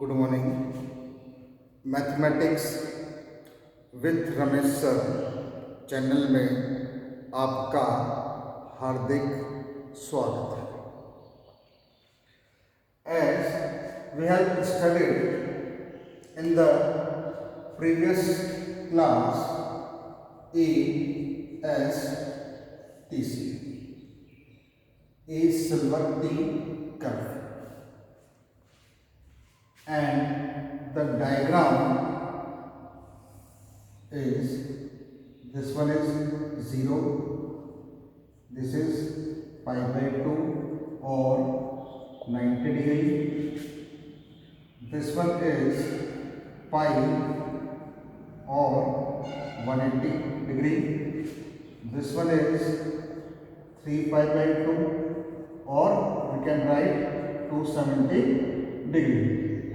Good morning. Mathematics with Ramesh sir channel में आपका हार्दिक स्वागत है। As we have studied in the previous class A S T C a silver tea curve, and the diagram is this one is 0, this is pi by 2 or 90 degree, this one is pi or 180 degree, this one is 3 pi by 2 or we can write 270 degree,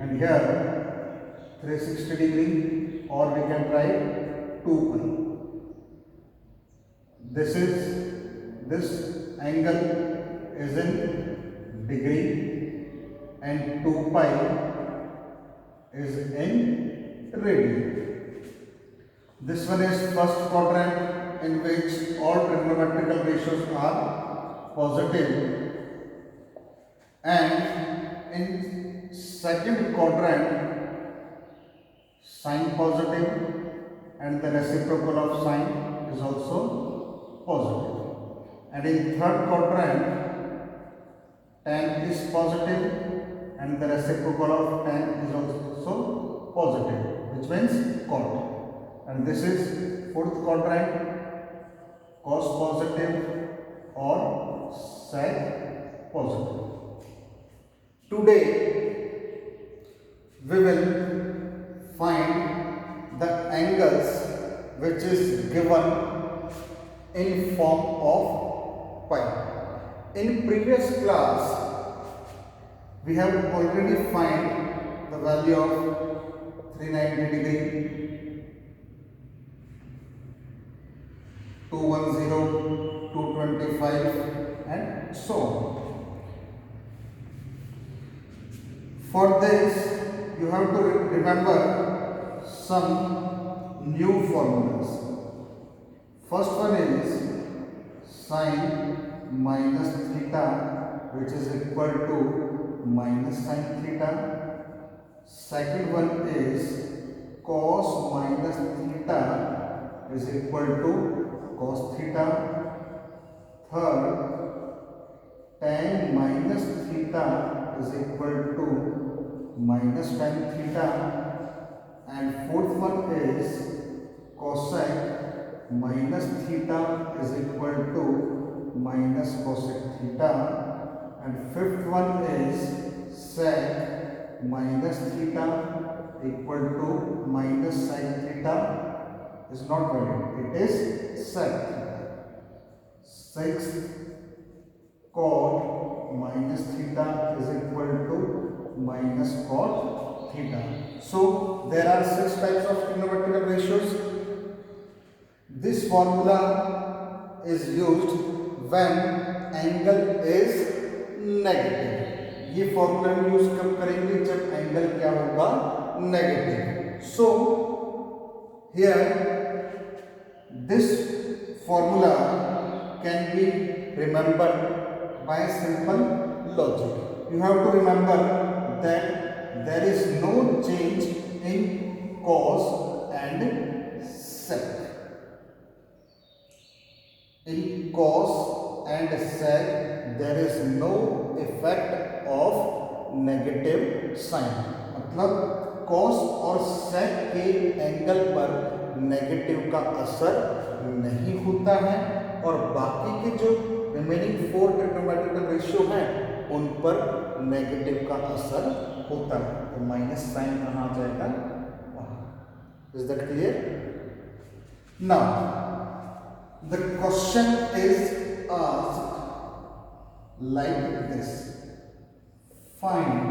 and here 360 degree or we can write 2 pi. This angle is in degree and 2 pi is in radian. This one is first quadrant in which all trigonometrical ratios are positive, and in second quadrant sign positive and the reciprocal of sign is also positive, and in third quadrant tan is positive and the reciprocal of tan is also positive, which means cot, and this is fourth quadrant cos positive or sec positive. Today we will find the angles which is given in form of pi. In previous class we have already find the value of 390 degree, 210, 225 and so on. For this you have to remember some new formulas. First one is sine minus theta, which is equal to minus sine theta. Second one is cos minus theta is equal to cos theta. Third, tan minus theta is equal to minus tan theta, and fourth one is cosec minus theta is equal to minus cosec theta, and fifth one is sec minus theta equal to minus sec theta is not valid, it is sec theta. Sixth, cot minus theta is equal to minus cot theta. So there are 6 types of trigonometrical ratios. This formula is used when angle is negative. ये formula use कब करेंगे? जब angle क्या होगा? Negative. So here this formula can be remembered by simple logic. You have to remember that there is no change in cos and sec. In cos and sec there is no effect of negative sign. मतलब cos और sec के angle पर negative का असर नहीं होता है, और बाकी के जो रिमेनिंग 4 ट्रिग्नोमेट्रिकल रेशियो हैं उन पर नेगेटिव का असर होता है. तो माइनस साइन कहाँ आ जाएगा? वहां. Is that clear? Now the question is asked like this: find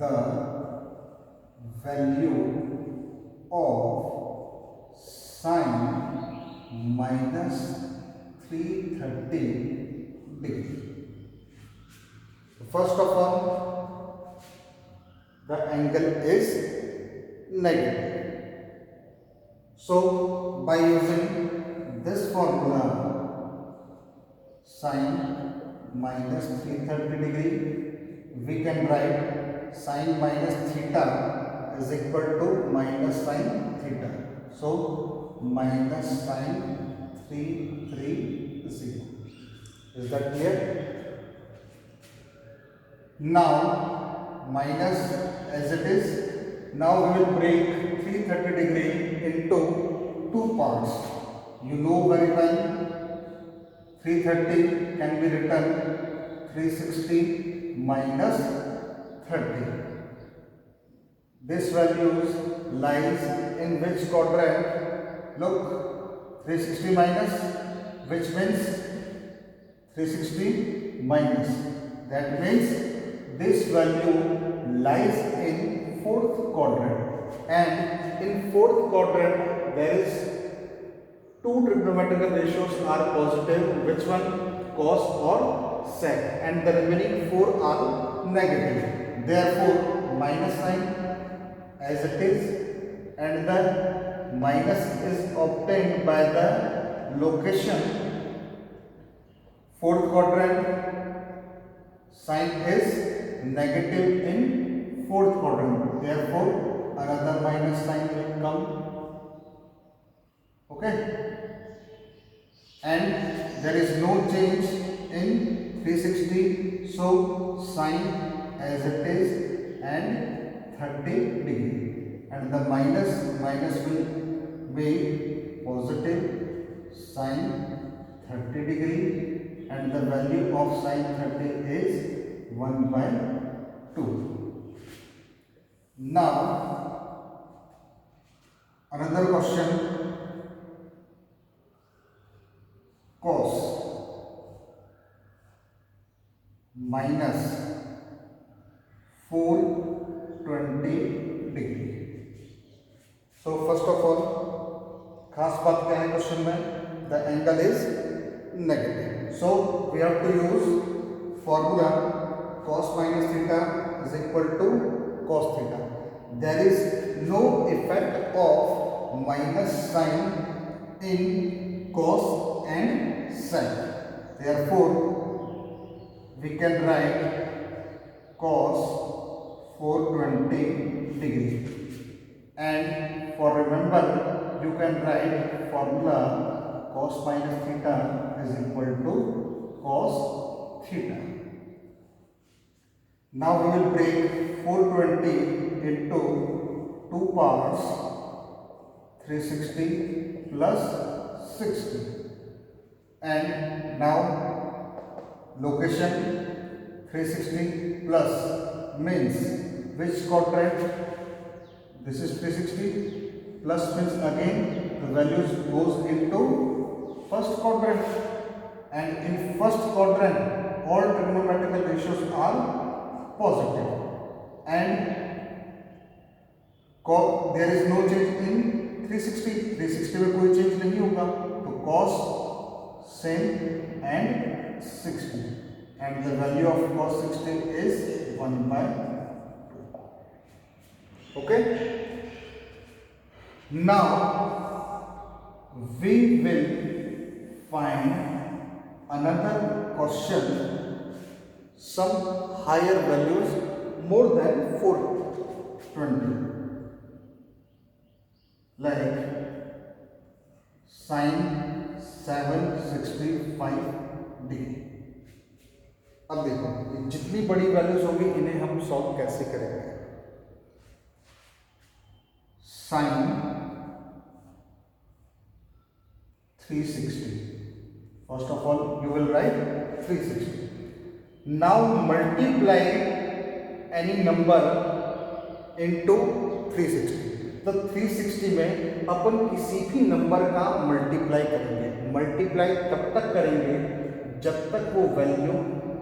the value of sine minus 330 degree. First of all, is negative. So by using this formula, sine minus 330 degree, we can write sine minus theta is equal to minus sine theta. So minus sine 330. Is that clear? Now minus as it is. Now we will break 330 degree into two parts. You know very well 330 can be written 360 minus 30. This values lies in which quadrant? Look, 360 minus, which means 360 minus. That means this value lies in fourth quadrant, and in fourth quadrant there is two trigonometrical ratios are positive. Which one? Cos or sec, and the remaining four are negative. Therefore minus sign as it is, and the minus is obtained by the location fourth quadrant. Sign is negative in fourth quadrant, therefore another minus sign will come. Okay, and there is no change in 360, so sign as it is and 30 degree, and the minus will be positive sin 30 degree, and the value of sin 30 is 1/2. Now another question, cos minus 420 degree. So first of all, खास बात क्या है question में? The angle is negative. So we have to use formula cos minus theta is equal to cos theta. There is no effect of minus sign in cos and sec. Therefore, we can write cos 420 degree. And for remember, you can write formula cos minus theta is equal to cos theta. Now we will break 420 into two parts, 360 plus 60, and now location 360 plus means which quadrant? This is 360, plus means again the values goes into first quadrant, and in first quadrant all trigonometrical ratios are positive, and there is no change in 360 में कोई change नहीं होगा, तो cos same and 60, and the value of cos 60 is 1/2. Okay, now we will find another question, some higher values more than 420, like sin 765 degree. अब देखो ये जितनी बड़ी वैल्यूज होगी इन्हें हम सॉल्व कैसे करेंगे. sin 360, first of all you will write 360. Now multiply any number into 360. तो 360 में अपन किसी भी नंबर का मल्टीप्लाई करेंगे. मल्टीप्लाई तब तक करेंगे जब तक वो वैल्यू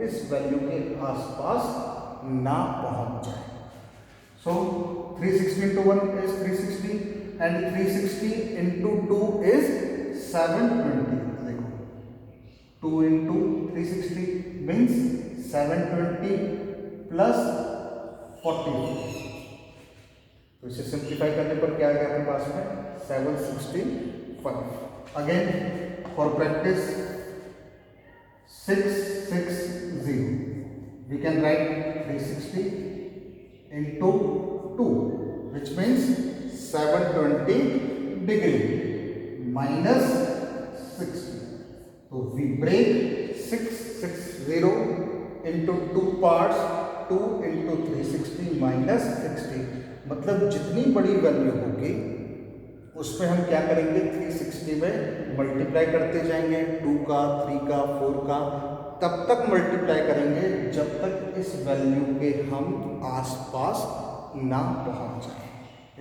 इस वैल्यू के आसपास ना पहुंच जाए. So 360 into 1 is 360, and 360 into 2 is 720. देखो 2 into 360 means 720 plus 40. तो इसे सिंप्लीफाई करने पर क्या आ गया आपके पास में 765। Again for practice 660 we can write 360 into 2 which means 720 degree minus 60. So we break 660 into 2 parts, 2 into 360 minus 60, मतलब जितनी बड़ी वैल्यू होगी उसमें हम क्या करेंगे 360 में मल्टीप्लाई करते जाएंगे, 2 का 3 का 4 का, तब तक मल्टीप्लाई करेंगे जब तक इस वैल्यू के हम आसपास ना पहुंच जाए।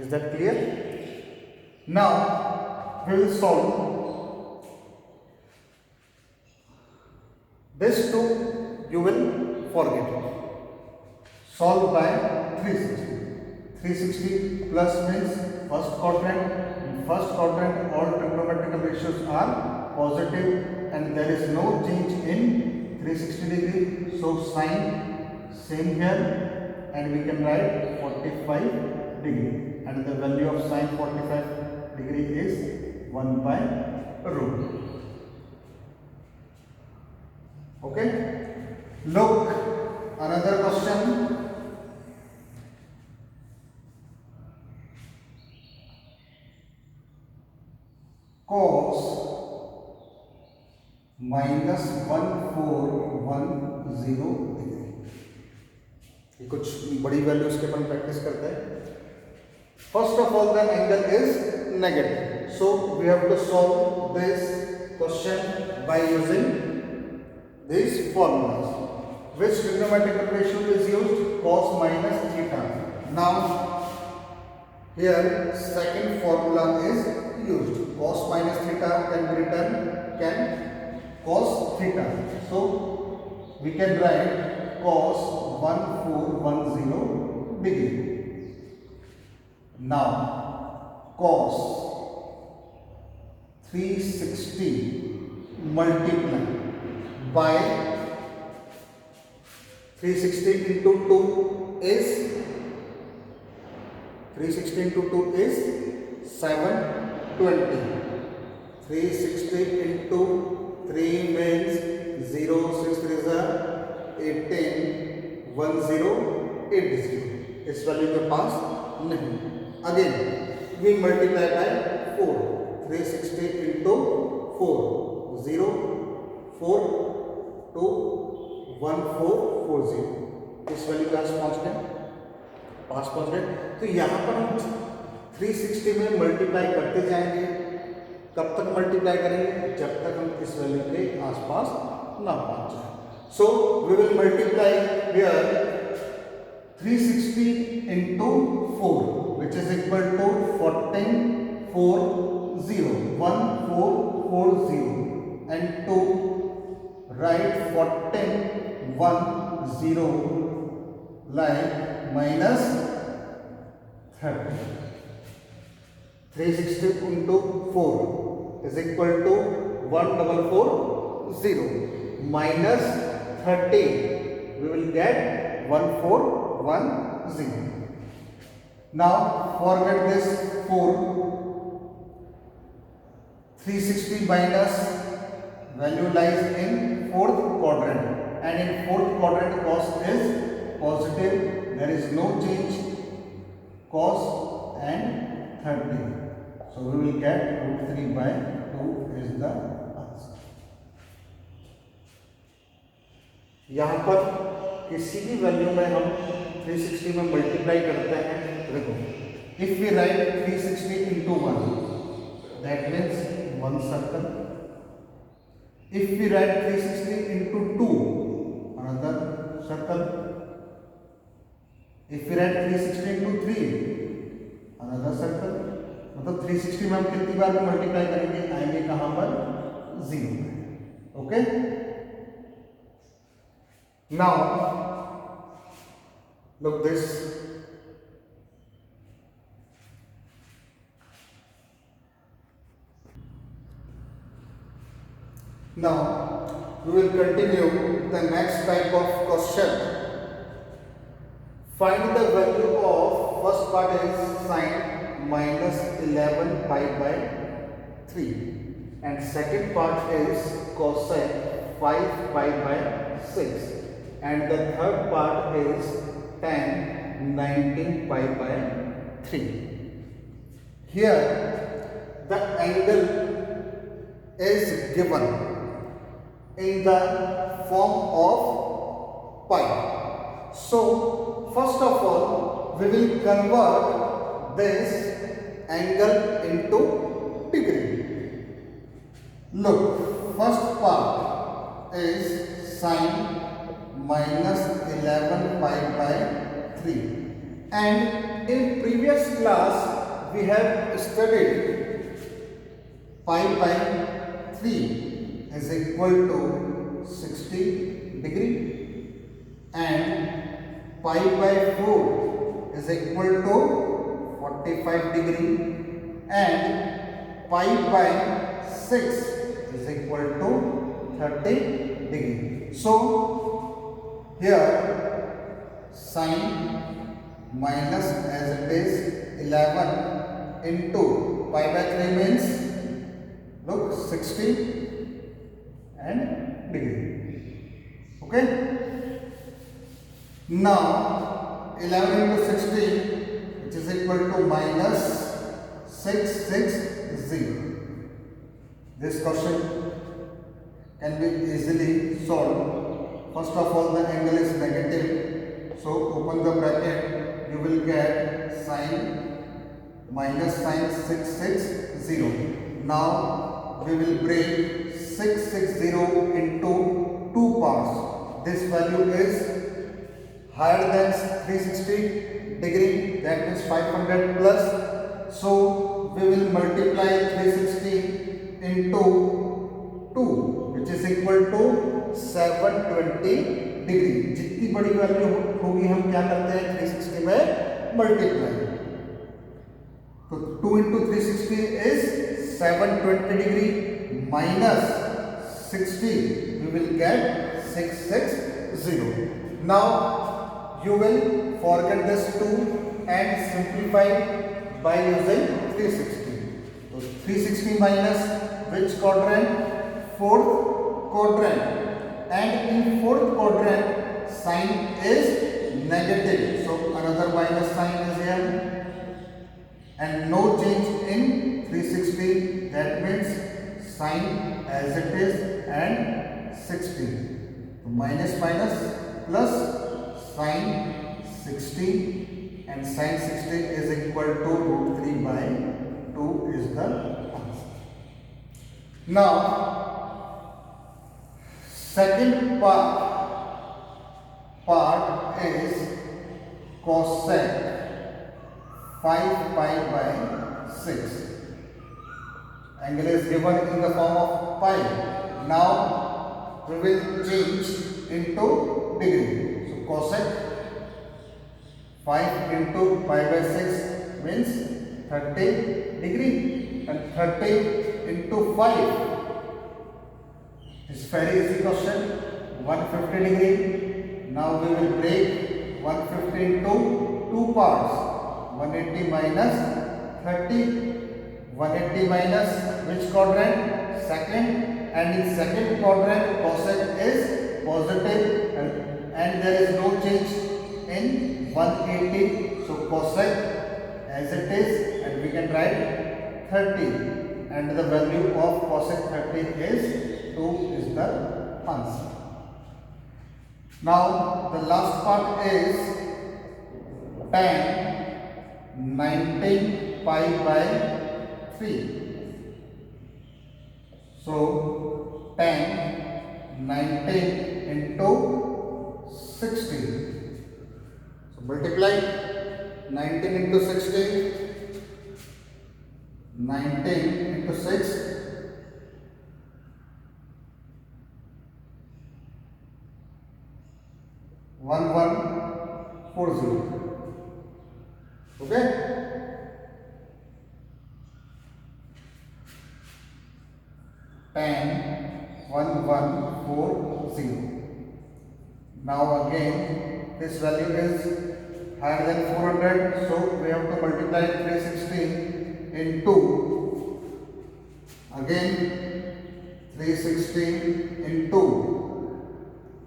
Is that clear? Now we will solve this too, you will forget it. Solve by 360. 360 plus means first quadrant. In first quadrant all trigonometrical ratios are positive and there is no change in 360 degree. So sign same here and we can write 45 degree and the value of sin 45 degree is 1 by root. Okay? Look, another question. Cos minus 1410 degree, ये कुछ बड़ी values के अपन practice करते हैं। First of all the angle is negative, so we have to solve this question by using these formulas. Which trigonometrical ratio is used? Cos minus theta. Now here second formula is used. Cos minus theta can be written cos theta. So we can write cos 1410 degree. Now cos 360 multiply by 360 into 2 is 720. 360 into 3 means 0, 6 3 is 18, 1080. इस value के पास नहीं। Again we multiply by 4. 360 into 4, 0 4 2 1440, इस value के पास पहुंच गए। तो यहाँ पर हम 360 में मल्टीप्लाई करते जाएंगे। कब तक मल्टीप्लाई करेंगे? जब तक हम इस वैल्यू के आसपास ना पहुंच जाए। So we will multiply here 360 into 4 which is equal to 1440 and 2 write 1410 like minus 30. 360 into 4 is equal to 1440 minus 30, we will get 1410. Now forget this 4, 360 minus value lies in fourth quadrant and in fourth quadrant cos is positive, there is no change, cos and 30. So we will get root 3 by 2 is the answer. यहाँ पर किसी भी value में हम 360 में multiply करते हैं, देखो if we write 360 into 1 that means one circle. If we write 360 into 2 another circle. If we write 360 into 3 another circle. मतलब 360 में हम कितनी बार मल्टीप्लाई करेंगे? आएंगे कहां पर? 0। Okay, now look this, now we will continue the next type of question. Find the value of first part is sine minus 11 pi by 3 and second part is cosec 5 pi by 6 and the third part is tan 19 pi by 3. Here the angle is given in the form of pi. So first of all we will convert this angle into degree. Look, first part is sine minus 11 pi by 3 and in previous class we have studied pi by 3 is equal to 60 degree and pi by 4 is equal to 45 degree and pi by 6 is equal to 30 degree. So here sine minus as it is 11 into pi by 3 means look 60 and degree. Okay. Now 11 into 60 which is equal to minus 660. This question can be easily solved. First of all the angle is negative, so open the bracket, you will get sine minus sine 660. Now we will break 660 into two parts. This value is higher than 360 degree, that means 500 plus. So we will multiply 360 into 2 which is equal to 720 degree. जितनी बड़ी value होगी हम क्या करते हैं 360 में multiply. तो 2 into 360 is 720 degree minus 60 we will get 660. Now you will forget this 2 and simplify by using 360. So 360 minus which quadrant? Fourth quadrant, and in fourth quadrant sign is negative, so another minus sign is here and no change in 360, that means sign as it is and 60. So minus minus plus sine 60 and sine 60 is equal to root 3 by 2 is the answer. Now second part is cosec 5 pi by 6. Angle is given in the form of pi. Now we will change into degree. So cosec 5 into pi by 6 means 30 degree and 30 into 5 is very easy question, 150 degree. Now we will break 150 into two parts, 180 minus 30. 180 minus which quadrant? Second, and in second quadrant cosec is positive and there is no change in 180. So cosec as it is and we can write 30 and the value of cosec 30 is 2 is the answer. Now the last part is tan 19 pi by 3. So tan 19 into 60. So multiply 19 into 60. 19 into 6. 1140. Okay. Tan 1140. Now again this value is higher than 400, so we have to multiply 316 into, again 316 into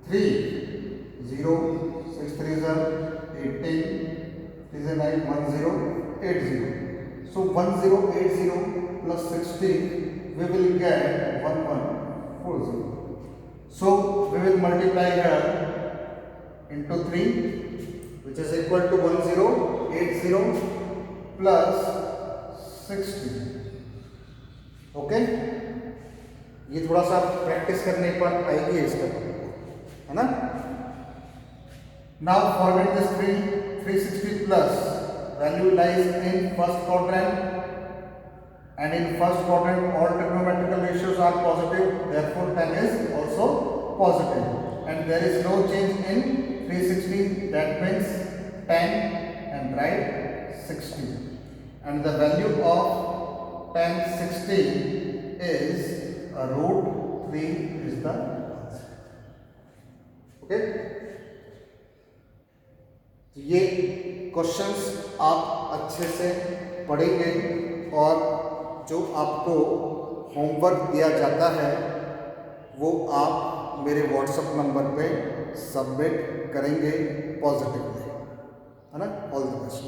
3, 0, 6 3s are 18, 3 is 9, 1080. So 1080 plus 16, we will get 1140. So we will multiply here into 3, which is equal to 1080 plus 60. Okay, ये थोड़ा सा practice करने पर आएगी इसका, है ना। Now forget this 360 plus value lies in first quadrant, and in first quadrant all trigonometrical ratios are positive, therefore 10 is also positive, and there is no change in 360, that means 10 and write 60, and the value of 1060 is root 3 is the answer. Okay, ये questions आप अच्छे से पढ़ेंगे और जो आपको homework दिया जाता है वो आप मेरे व्हाट्सएप नंबर पे सबमिट करेंगे पॉजिटिवली, है ना। All the best.